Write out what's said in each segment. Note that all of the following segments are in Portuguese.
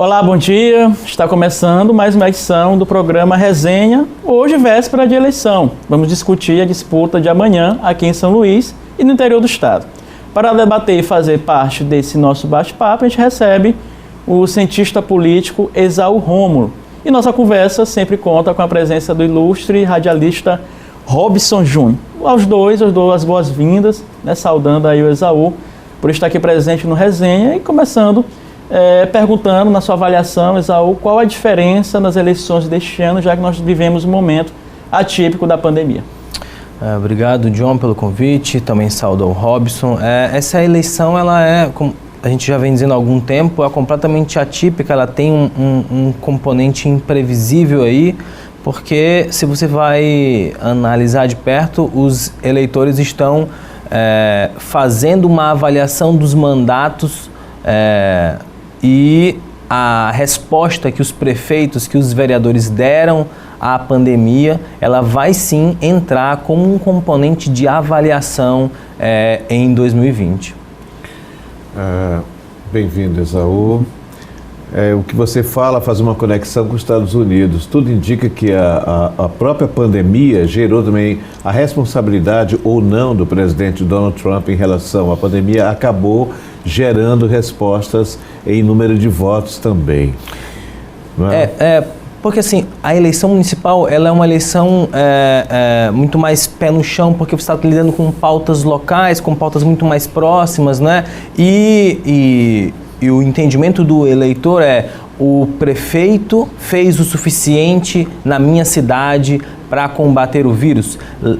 Olá, bom dia. Está começando mais uma edição do programa Resenha, hoje véspera de eleição. Vamos discutir a disputa de amanhã aqui em São Luís e no interior do estado. Para debater e fazer parte desse nosso bate-papo, a gente recebe o cientista político Esaú Rômulo. E nossa conversa sempre conta com a presença do ilustre radialista Robson Júnior. Aos dois, eu dou as boas-vindas, saudando aí o Esaú por estar aqui presente no Resenha e começando perguntando na sua avaliação, Esaú, qual a diferença nas eleições deste ano, já que nós vivemos um momento atípico da pandemia. Obrigado, John, pelo convite, também saúdo ao Robson. Essa eleição, ela como a gente já vem dizendo há algum tempo, é completamente atípica, ela tem um componente imprevisível aí, porque se você vai analisar de perto, os eleitores estão fazendo uma avaliação dos mandatos e a resposta que os prefeitos, que os vereadores deram à pandemia, ela vai sim entrar como um componente de avaliação em 2020. Bem-vindo, Esaú. O que você fala faz uma conexão com os Estados Unidos. Tudo indica que a própria pandemia gerou também a responsabilidade ou não do presidente Donald Trump em relação à pandemia, acabou gerando respostas em número de votos também. Não é? Porque assim, a eleição municipal, ela é uma eleição muito mais pé no chão, porque você está lidando com pautas locais, com pautas muito mais próximas, né? E o entendimento do eleitor o prefeito fez o suficiente na minha cidade para combater o vírus,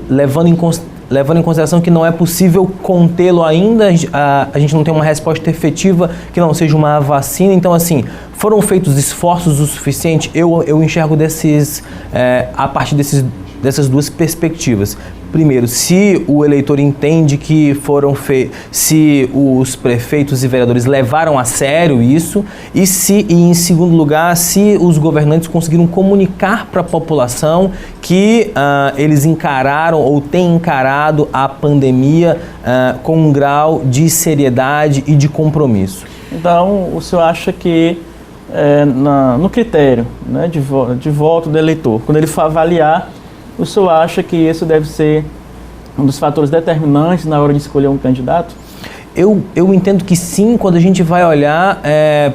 levando em consideração que não é possível contê-lo ainda, a gente não tem uma resposta efetiva que não seja uma vacina. Então, assim, foram feitos esforços o suficiente? Eu enxergo a partir dessas duas perspectivas. Primeiro, se o eleitor entende que se os prefeitos e vereadores levaram a sério isso, e em segundo lugar, se os governantes conseguiram comunicar para a população que eles encararam ou têm encarado a pandemia com um grau de seriedade e de compromisso. Então, o senhor acha que no critério, né, de voto do eleitor, quando ele for avaliar, o senhor acha que isso deve ser um dos fatores determinantes na hora de escolher um candidato? Eu entendo que sim, quando a gente vai olhar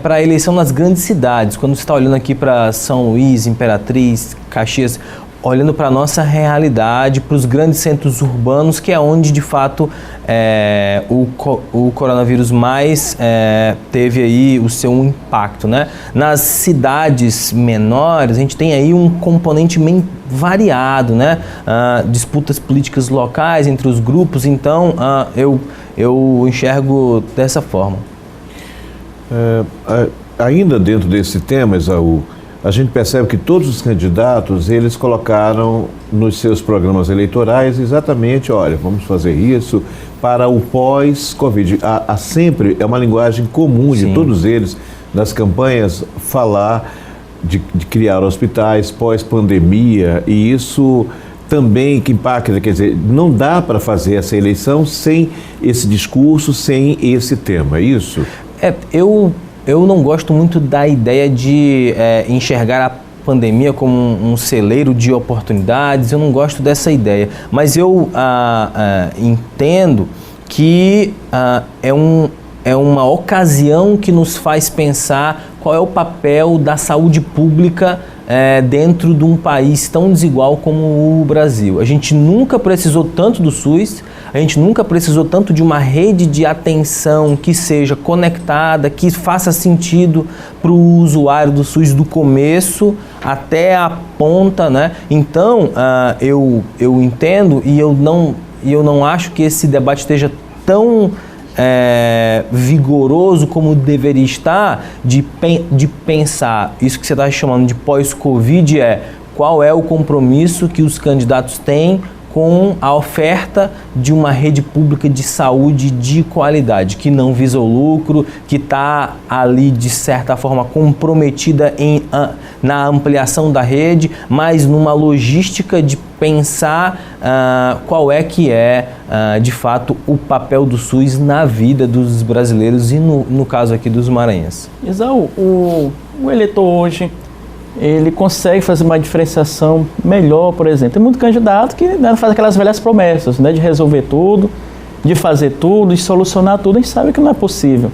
para a eleição nas grandes cidades, quando você está olhando aqui para São Luís, Imperatriz, Caxias, olhando para a nossa realidade, para os grandes centros urbanos, que é onde de fato o coronavírus mais teve aí o seu impacto, né? Nas cidades menores, a gente tem aí um componente bem variado, né? Disputas políticas locais entre os grupos, então eu enxergo dessa forma. Ainda dentro desse tema, Esaú, a gente percebe que todos os candidatos, eles colocaram nos seus programas eleitorais exatamente, olha, vamos fazer isso para o pós-Covid. Sempre é uma linguagem comum de todos eles, nas campanhas, falar de criar hospitais pós-pandemia, e isso também que impacta, quer dizer, não dá para fazer essa eleição sem esse discurso, sem esse tema, é isso? Eu não gosto muito da ideia de enxergar a pandemia como um celeiro de oportunidades, eu não gosto dessa ideia, mas eu entendo que é uma ocasião que nos faz pensar qual é o papel da saúde pública dentro de um país tão desigual como o Brasil. A gente nunca precisou tanto do SUS, a gente nunca precisou tanto de uma rede de atenção que seja conectada, que faça sentido para o usuário do SUS do começo até a ponta, né? Então, eu entendo e eu não acho que esse debate esteja tão vigoroso como deveria estar, de pensar isso que você está chamando de pós-Covid, qual é o compromisso que os candidatos têm com a oferta de uma rede pública de saúde de qualidade, que não visa o lucro, que está ali, de certa forma, comprometida na ampliação da rede, mas numa logística de pensar qual é que é, de fato, o papel do SUS na vida dos brasileiros e, no caso aqui, dos maranhenses. Isaú, o eleitor hoje, ele consegue fazer uma diferenciação melhor, por exemplo. Tem muito candidato que, né, faz aquelas velhas promessas, né, de resolver tudo, de fazer tudo, de solucionar tudo. A gente sabe que não é possível.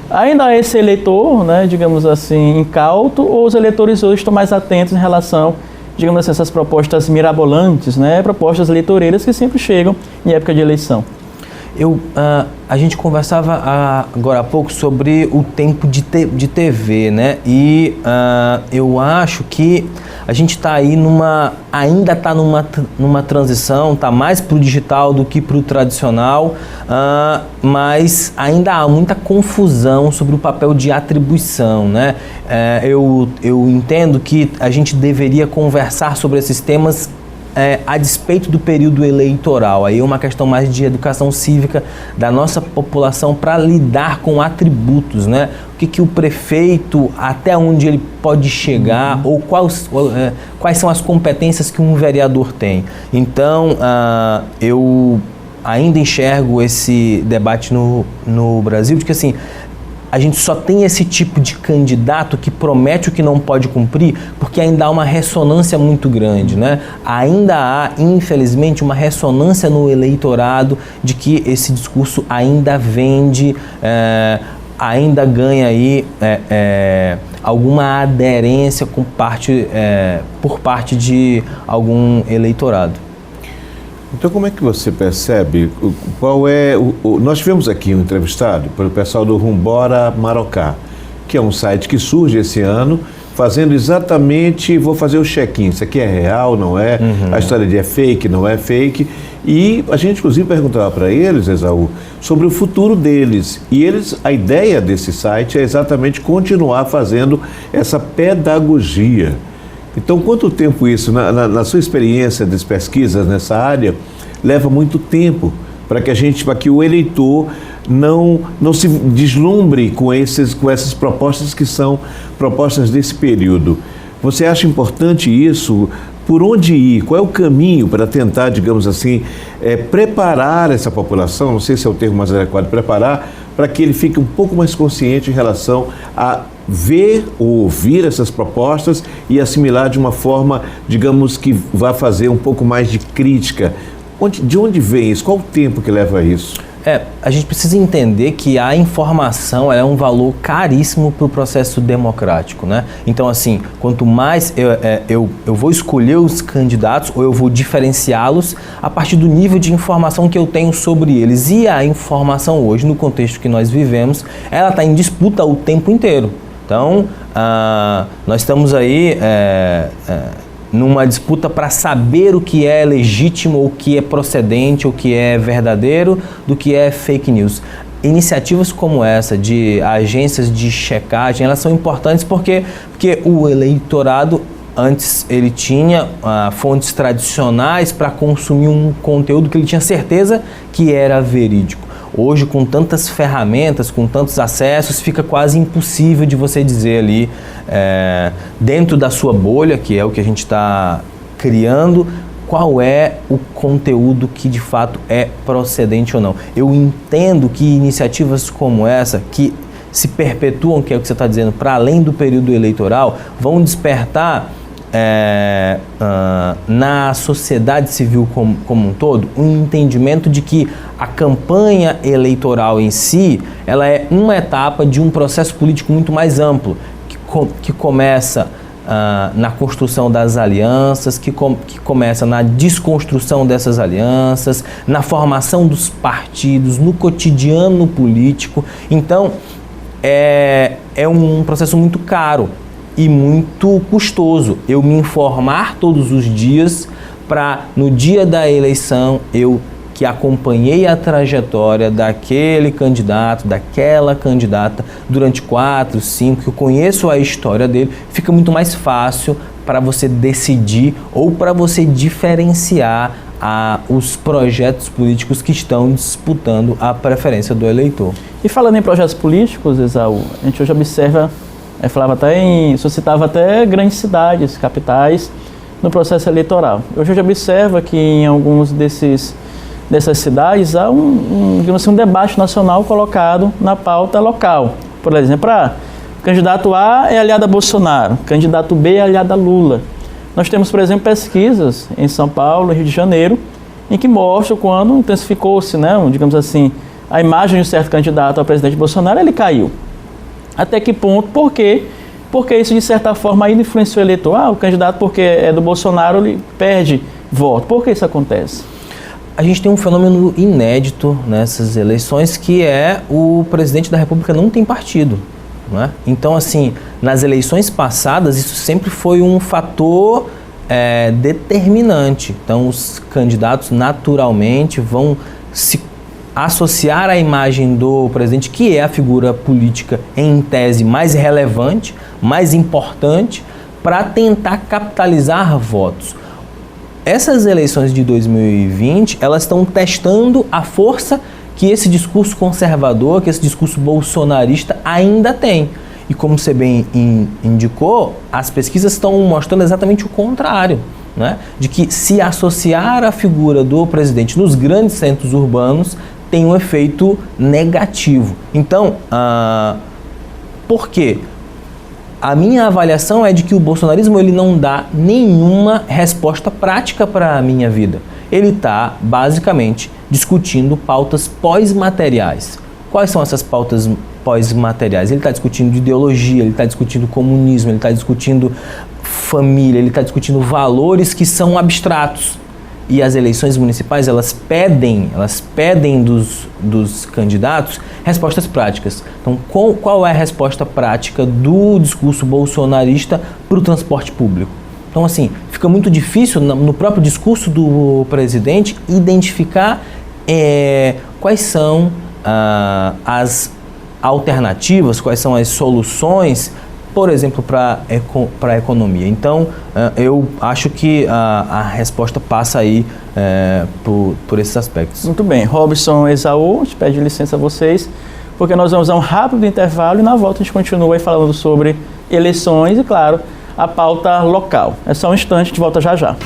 Ainda há esse eleitor, né, digamos assim, incauto, ou os eleitores hoje estão mais atentos em relação, digamos assim, essas propostas mirabolantes, né, propostas eleitoreiras que sempre chegam em época de eleição? A gente conversava agora há pouco sobre o tempo de TV, né? E eu acho que a gente está aí ainda está numa transição, está mais para o digital do que para o tradicional, mas ainda há muita confusão sobre o papel de atribuição, né? Eu entendo que a gente deveria conversar sobre esses temas a despeito do período eleitoral. Aí é uma questão mais de educação cívica da nossa população para lidar com atributos, né? O que o prefeito, até onde ele pode chegar, ou quais são as competências que um vereador tem. Então, eu ainda enxergo esse debate no Brasil, de que assim, a gente só tem esse tipo de candidato que promete o que não pode cumprir, porque ainda há uma ressonância muito grande, né? Ainda há, infelizmente, uma ressonância no eleitorado de que esse discurso ainda vende, ainda ganha aí alguma aderência por parte de algum eleitorado. Então, como é que você percebe, qual é nós tivemos aqui um entrevistado pelo pessoal do Rumbora Marocá, que é um site que surge esse ano, fazendo exatamente, vou fazer o check-in, isso aqui é real, não é? A história de é fake, não é fake, e a gente inclusive perguntava para eles, Esaú, sobre o futuro deles, e a ideia desse site é exatamente continuar fazendo essa pedagogia. Então, quanto tempo isso, na sua experiência das pesquisas nessa área, leva muito tempo para que o eleitor não se deslumbre com essas propostas que são propostas desse período? Você acha importante isso? Por onde ir? Qual é o caminho para tentar, digamos assim, preparar essa população, não sei se é o termo mais adequado, preparar, para que ele fique um pouco mais consciente em relação a ver ou ouvir essas propostas e assimilar de uma forma, digamos, que vá fazer um pouco mais de crítica? De onde vem isso? Qual o tempo que leva a isso? A gente precisa entender que a informação é um valor caríssimo para o processo democrático, né? Então, assim, quanto mais eu vou escolher os candidatos ou eu vou diferenciá-los a partir do nível de informação que eu tenho sobre eles. E a informação hoje, no contexto que nós vivemos, ela está em disputa o tempo inteiro. Então, nós estamos aí numa disputa para saber o que é legítimo, o que é procedente, o que é verdadeiro, do que é fake news. Iniciativas como essa de agências de checagem, elas são importantes porque o eleitorado, antes ele tinha fontes tradicionais para consumir um conteúdo que ele tinha certeza que era verídico. Hoje, com tantas ferramentas, com tantos acessos, fica quase impossível de você dizer ali, dentro da sua bolha, que é o que a gente está criando, qual é o conteúdo que de fato é procedente ou não. Eu entendo que iniciativas como essa, que se perpetuam, que é o que você está dizendo, para além do período eleitoral, vão despertar na sociedade civil como um todo, um entendimento de que a campanha eleitoral em si, ela é uma etapa de um processo político muito mais amplo, que começa na construção das alianças, que começa na desconstrução dessas alianças, na formação dos partidos, no cotidiano político. Então, é um processo muito caro e muito custoso eu me informar todos os dias para, no dia da eleição, eu que acompanhei a trajetória daquele candidato, daquela candidata durante 4, 5, que eu conheço a história dele, fica muito mais fácil para você decidir ou para você diferenciar os projetos políticos que estão disputando a preferência do eleitor. E falando em projetos políticos, Esaú, a gente hoje observa, suscitava até grandes cidades, capitais, no processo eleitoral. Hoje a gente observa que em alguns dessas cidades há digamos assim, um debate nacional colocado na pauta local. Por exemplo, candidato A é aliado a Bolsonaro, candidato B é aliado a Lula. Nós temos, por exemplo, pesquisas em São Paulo, Rio de Janeiro, em que mostram quando intensificou-se, digamos assim, a imagem de um certo candidato ao presidente Bolsonaro, ele caiu. Até que ponto? Por quê? Porque isso, de certa forma, ainda influenciou o eleitor. O candidato, porque é do Bolsonaro, ele perde voto. Por que isso acontece? A gente tem um fenômeno inédito nessas eleições, que é o presidente da República não tem partido. Não é? Então, assim, nas eleições passadas, isso sempre foi um fator determinante. Então, os candidatos naturalmente vão se associar à imagem do presidente, que é a figura política, em tese, mais relevante, mais importante, para tentar capitalizar votos. Essas eleições de 2020, elas estão testando a força que esse discurso conservador, que esse discurso bolsonarista ainda tem. E como você bem indicou, as pesquisas estão mostrando exatamente o contrário, né? De que se associar a figura do presidente nos grandes centros urbanos tem um efeito negativo. Então, por quê? A minha avaliação é de que o bolsonarismo ele não dá nenhuma resposta prática para a minha vida. Ele está, basicamente, discutindo pautas pós-materiais. Quais são essas pautas pós-materiais? Ele está discutindo ideologia, ele está discutindo comunismo, ele está discutindo família, ele está discutindo valores que são abstratos. E as eleições municipais, elas pedem dos candidatos respostas práticas. Então, qual é a resposta prática do discurso bolsonarista para o transporte público? Então, assim, fica muito difícil no próprio discurso do presidente identificar quais são as alternativas, quais são as soluções, por exemplo, para a economia. Então, eu acho que a resposta passa aí por esses aspectos. Muito bem. Robson, Esaú, a gente pede licença a vocês, porque nós vamos a um rápido intervalo e na volta a gente continua aí falando sobre eleições e, claro, a pauta local. É só um instante, a gente volta já já.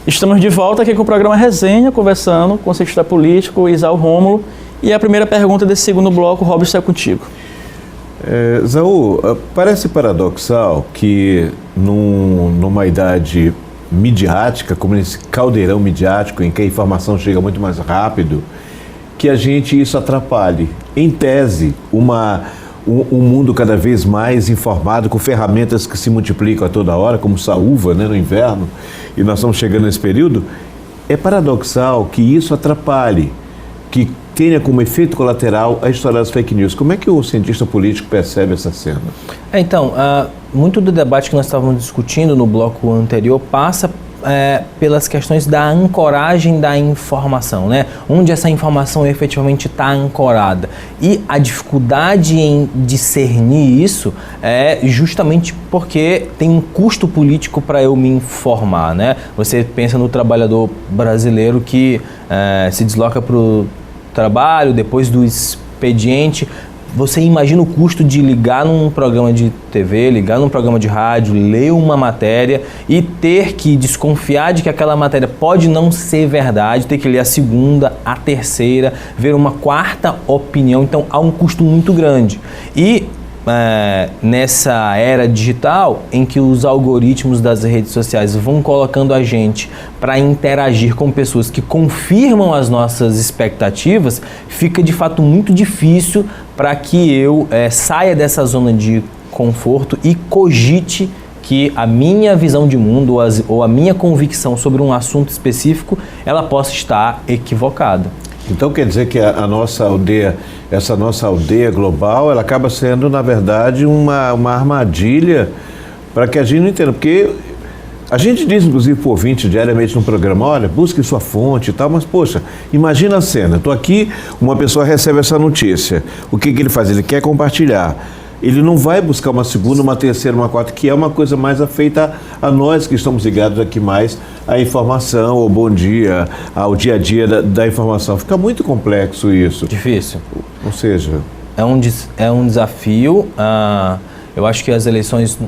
Estamos de volta aqui com o programa Resenha, conversando com o cientista político Esaú Rômulo. E a primeira pergunta desse segundo bloco, Robson, é contigo. Esaú, parece paradoxal que numa idade midiática, como esse caldeirão midiático em que a informação chega muito mais rápido, que isso atrapalhe. Em tese, um mundo cada vez mais informado, com ferramentas que se multiplicam a toda hora, como saúva, no inverno, e nós estamos chegando nesse período, é paradoxal que isso atrapalhe, que tenha como efeito colateral a história das fake news. Como é que o cientista político percebe essa cena? Então, muito do debate que nós estávamos discutindo no bloco anterior passa pelas questões da ancoragem da informação, né? Onde essa informação efetivamente está ancorada. E a dificuldade em discernir isso é justamente porque tem um custo político para eu me informar, né? Você pensa no trabalhador brasileiro que se desloca para o trabalho, depois do expediente. Você imagina o custo de ligar num programa de TV, ligar num programa de rádio, ler uma matéria e ter que desconfiar de que aquela matéria pode não ser verdade, ter que ler a segunda, a terceira, ver uma quarta opinião. Então há um custo muito grande. E nessa era digital, em que os algoritmos das redes sociais vão colocando a gente para interagir com pessoas que confirmam as nossas expectativas, fica de fato muito difícil para que eu saia dessa zona de conforto e cogite que a minha visão de mundo ou a minha convicção sobre um assunto específico, ela possa estar equivocada. Então quer dizer que essa nossa aldeia global, ela acaba sendo, na verdade, uma armadilha para que a gente não entenda. Porque a gente diz, inclusive, para o ouvinte diariamente no programa, olha, busque sua fonte e tal, mas, poxa, imagina a cena. Estou aqui, uma pessoa recebe essa notícia. O que ele faz? Ele quer compartilhar. ele não vai buscar uma segunda, uma terceira, uma quarta, que é uma coisa mais afeita a nós que estamos ligados aqui mais à informação, ao bom dia, ao dia a dia da informação. Fica muito complexo isso. Difícil. Ou seja... É um desafio. Eu acho que as eleições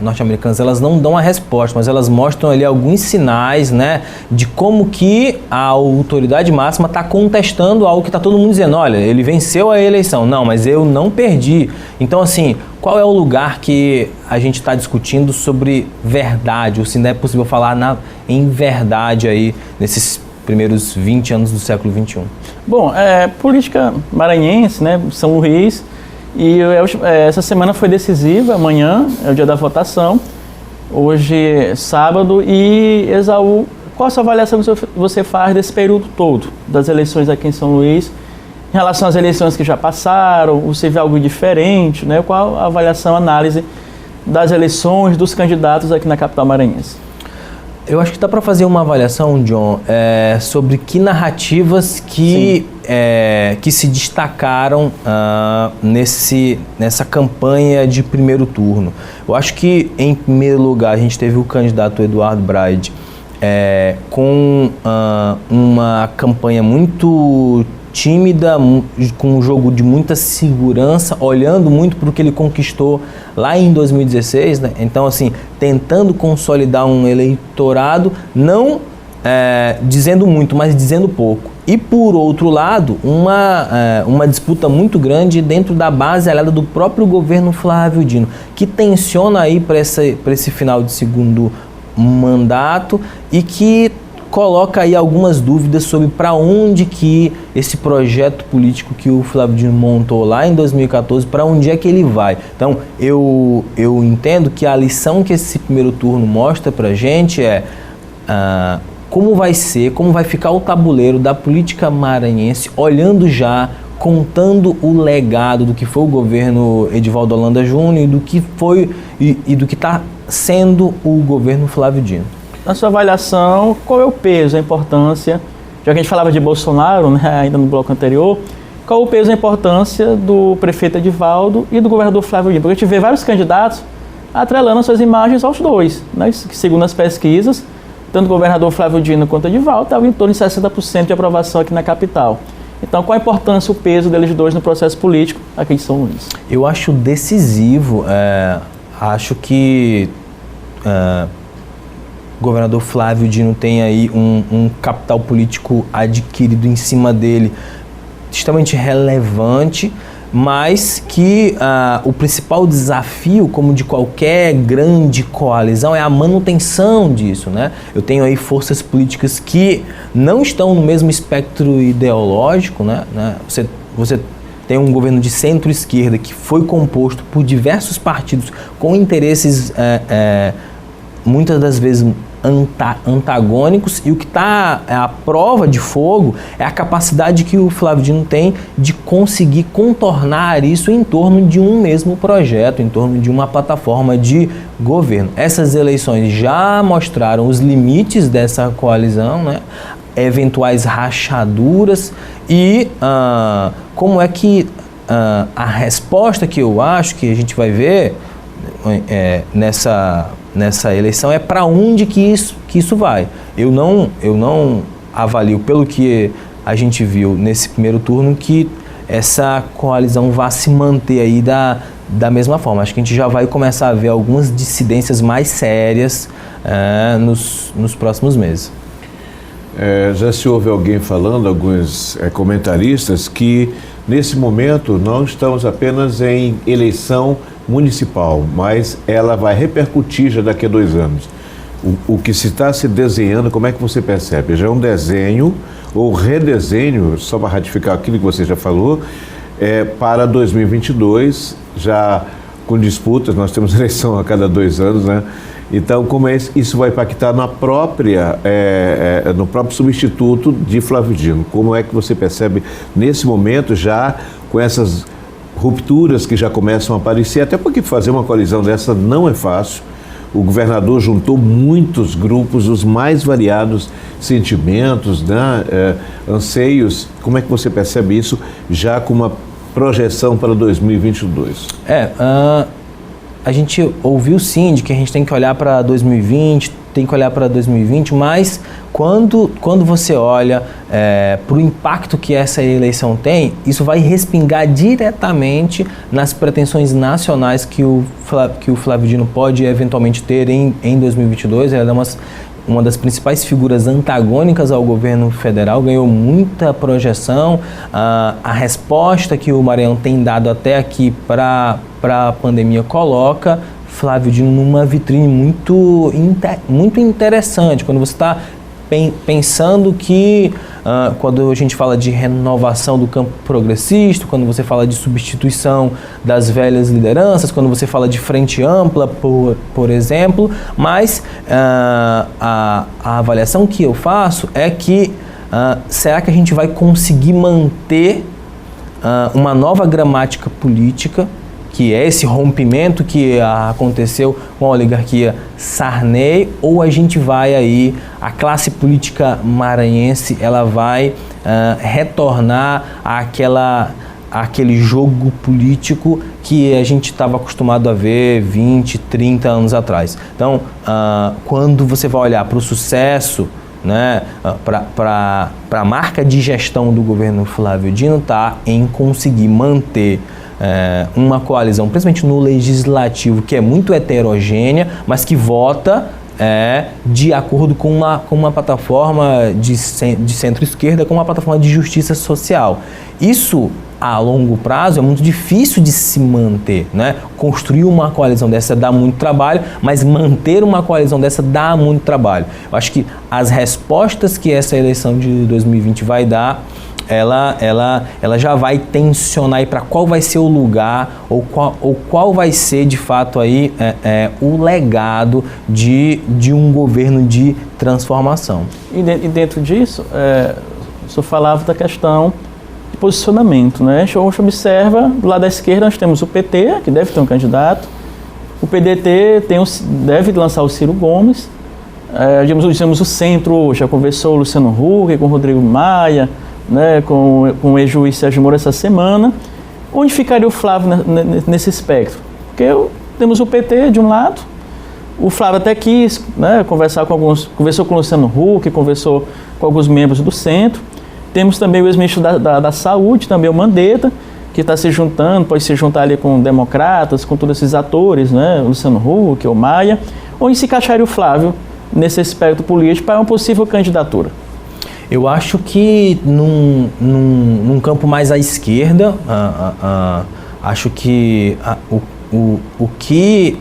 norte-americanas, elas não dão a resposta, mas elas mostram ali alguns sinais, né, de como que a autoridade máxima está contestando algo que está todo mundo dizendo, olha, ele venceu a eleição. Não, mas eu não perdi. Então, assim, qual é o lugar que a gente está discutindo sobre verdade, ou se não é possível falar em verdade aí, nesses primeiros 20 anos do século XXI? Bom, política maranhense, né, São Luís, e essa semana foi decisiva, amanhã é o dia da votação, hoje sábado, e Esaú, qual a sua avaliação que você faz desse período todo, das eleições aqui em São Luís, em relação às eleições que já passaram, ou se vê algo diferente, né, qual a avaliação, análise das eleições, dos candidatos aqui na capital maranhense? Eu acho que dá para fazer uma avaliação, John, sobre que narrativas que se destacaram nessa campanha de primeiro turno. Eu acho que, em primeiro lugar, a gente teve o candidato Eduardo Braide com uma campanha muito tímida, com um jogo de muita segurança, olhando muito para o que ele conquistou lá em 2016, né? Então, assim, tentando consolidar um eleitorado, não dizendo muito, mas dizendo pouco. E, por outro lado, uma disputa muito grande dentro da base aliada do próprio governo Flávio Dino, que tensiona aí para esse final de segundo mandato e que coloca aí algumas dúvidas sobre para onde que esse projeto político que o Flávio Dino montou lá em 2014, para onde é que ele vai. Então, eu entendo que a lição que esse primeiro turno mostra para a gente como vai ficar o tabuleiro da política maranhense, olhando já, contando o legado do que foi o governo Edivaldo Holanda Júnior e do que foi e do que está sendo o governo Flávio Dino. Na sua avaliação, qual é o peso, a importância, já que a gente falava de Bolsonaro, né, ainda no bloco anterior, qual o peso e a importância do prefeito Edivaldo e do governador Flávio Dino? Porque a gente vê vários candidatos atrelando suas imagens aos dois, né, que, segundo as pesquisas, tanto o governador Flávio Dino quanto o Edivaldo estavam em torno de 60% de aprovação aqui na capital. Então, qual a importância, o peso deles dois no processo político aqui em São Luís? Eu acho decisivo, acho que o governador Flávio Dino tem aí um capital político adquirido em cima dele extremamente relevante, mas que o principal desafio, como de qualquer grande coalizão, é a manutenção disso, né? Eu tenho aí forças políticas que não estão no mesmo espectro ideológico, né? Você tem um governo de centro-esquerda que foi composto por diversos partidos com interesses muitas das vezes antagônicos, e o que está à prova de fogo é a capacidade que o Flávio Dino tem de conseguir contornar isso em torno de um mesmo projeto, em torno de uma plataforma de governo. Essas eleições já mostraram os limites dessa coalizão, né? Eventuais rachaduras e como é que a resposta que eu acho que a gente vai ver nessa eleição é para onde que isso vai. Eu não avalio, pelo que a gente viu nesse primeiro turno, que essa coalizão vá se manter aí da mesma forma. Acho que a gente já vai começar a ver algumas dissidências mais sérias nos próximos meses. Já se ouve alguém falando, alguns comentaristas, que nesse momento não estamos apenas em eleição municipal, mas ela vai repercutir já daqui a 2 anos. O que se está se desenhando, como é que você percebe? Já é um desenho ou redesenho, só para ratificar aquilo que você já falou, para 2022, já com disputas, nós temos eleição a cada 2 anos, né? Então, como isso vai impactar no próprio substituto de Flávio Dino? Como é que você percebe nesse momento, já com essas rupturas que já começam a aparecer, até porque fazer uma coalizão dessa não é fácil. O governador juntou muitos grupos, os mais variados sentimentos, né, anseios. Como é que você percebe isso já com uma projeção para 2022? A gente ouviu sim de que a gente tem que olhar para 2020, mas quando você olha para o impacto que essa eleição tem, isso vai respingar diretamente nas pretensões nacionais que o Flávio Dino pode eventualmente ter em 2022. Ela é uma das principais figuras antagônicas ao governo federal, ganhou muita projeção. A resposta que o Maranhão tem dado até aqui para a pandemia coloca Flávio Dino numa vitrine muito interessante. Quando você está pensando que, quando a gente fala de renovação do campo progressista, quando você fala de substituição das velhas lideranças, quando você fala de frente ampla, por exemplo, mas a avaliação que eu faço é que será que a gente vai conseguir manter uma nova gramática política, que é esse rompimento que aconteceu com a oligarquia Sarney, ou a gente vai aí, a classe política maranhense, ela vai retornar àquele jogo político que a gente estava acostumado a ver 20, 30 anos atrás. Então, quando você vai olhar para o sucesso, né, para a marca de gestão do governo Flávio Dino, está em conseguir manter uma coalizão, principalmente no legislativo, que é muito heterogênea, mas que vota de acordo com uma plataforma de centro-esquerda, com uma plataforma de justiça social. Isso, a longo prazo, é muito difícil de se manter, né? Construir uma coalizão dessa dá muito trabalho, mas manter uma coalizão dessa dá muito trabalho. Eu acho que as respostas que essa eleição de 2020 vai dar, ela já vai tensionar para qual vai ser o lugar ou qual vai ser de fato aí o legado de um governo de transformação. E dentro disso, o senhor falava da questão de posicionamento, né? A gente observa, do lado da esquerda nós temos o PT, que deve ter um candidato, o PDT deve lançar o Ciro Gomes, digamos o centro hoje, já conversou o Luciano Huck com o Rodrigo Maia, né, com o ex-juiz Sérgio Moro essa semana. Onde ficaria o Flávio nesse espectro? Porque temos o PT de um lado, o Flávio até quis, né, conversou com o Luciano Huck, conversou com alguns membros do centro. Temos também o ex-ministro da Saúde, também o Mandetta, que está se juntando, pode se juntar ali com democratas, com todos esses atores, né, o Luciano Huck, o Maia. Onde se encaixaria o Flávio nesse espectro político para uma possível candidatura? Eu acho que num campo mais à esquerda, acho que o que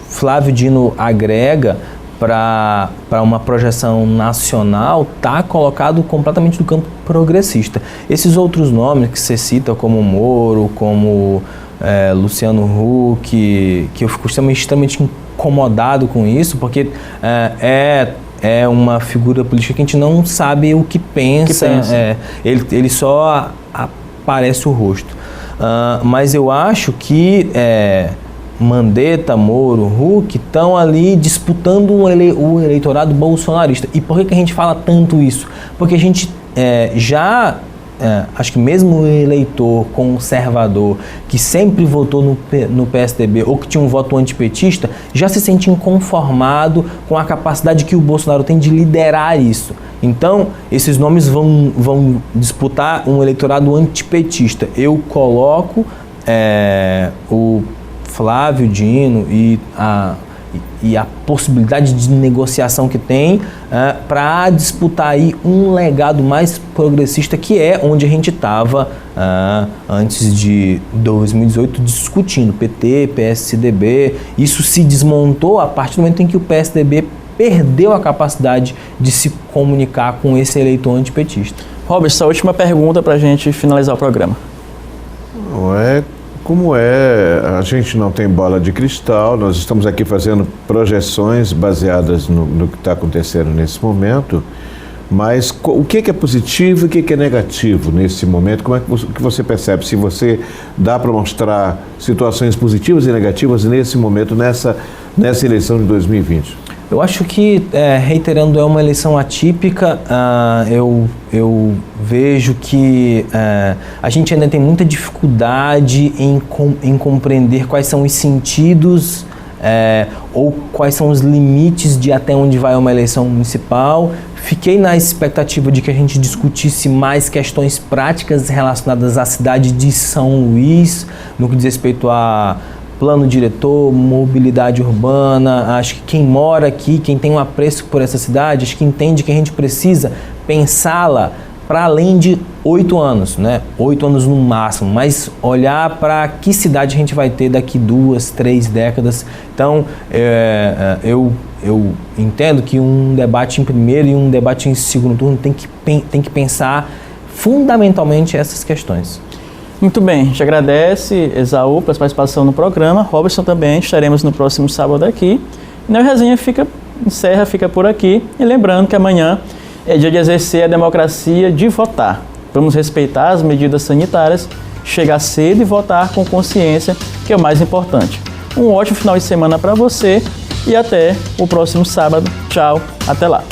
Flávio Dino agrega para uma projeção nacional está colocado completamente no campo progressista. Esses outros nomes que você cita, como Moro, como Luciano Huck, que eu fico extremamente incomodado com isso, porque é uma figura política que a gente não sabe o que pensa. Ele só aparece o rosto. Mas eu acho que Mandetta, Moro, Huck estão ali disputando o eleitorado bolsonarista. E por que a gente fala tanto isso? Porque a gente acho que mesmo o eleitor conservador que sempre votou no PSDB ou que tinha um voto antipetista, já se sente inconformado com a capacidade que o Bolsonaro tem de liderar isso. Então, esses nomes vão disputar um eleitorado antipetista. Eu coloco o Flávio Dino e a possibilidade de negociação que tem para disputar aí um legado mais progressista, que é onde a gente estava antes de 2018 discutindo PT, PSDB. Isso se desmontou a partir do momento em que o PSDB perdeu a capacidade de se comunicar com esse eleitor antipetista. Robert, essa última pergunta para a gente finalizar o programa. A gente não tem bola de cristal, nós estamos aqui fazendo projeções baseadas no que está acontecendo nesse momento, mas o que é positivo e o que é negativo nesse momento? Como é que você percebe? Se você dá para mostrar situações positivas e negativas nesse momento, nessa eleição de 2020? Eu acho que, reiterando, é uma eleição atípica. Eu vejo que a gente ainda tem muita dificuldade em compreender quais são os sentidos ou quais são os limites de até onde vai uma eleição municipal. Fiquei na expectativa de que a gente discutisse mais questões práticas relacionadas à cidade de São Luís, no que diz respeito a plano diretor, mobilidade urbana. Acho que quem mora aqui, quem tem um apreço por essa cidade, acho que entende que a gente precisa pensá-la para além de 8 anos, né? 8 anos no máximo, mas olhar para que cidade a gente vai ter daqui 2, 3 décadas. Então, eu entendo que um debate em primeiro e um debate em segundo turno tem que pensar fundamentalmente essas questões. Muito bem, a gente agradece, Esaú, pela participação no programa. Robertson também, estaremos no próximo sábado aqui. E a resenha fica por aqui. E lembrando que amanhã é dia de exercer a democracia de votar. Vamos respeitar as medidas sanitárias, chegar cedo e votar com consciência, que é o mais importante. Um ótimo final de semana para você e até o próximo sábado. Tchau, até lá.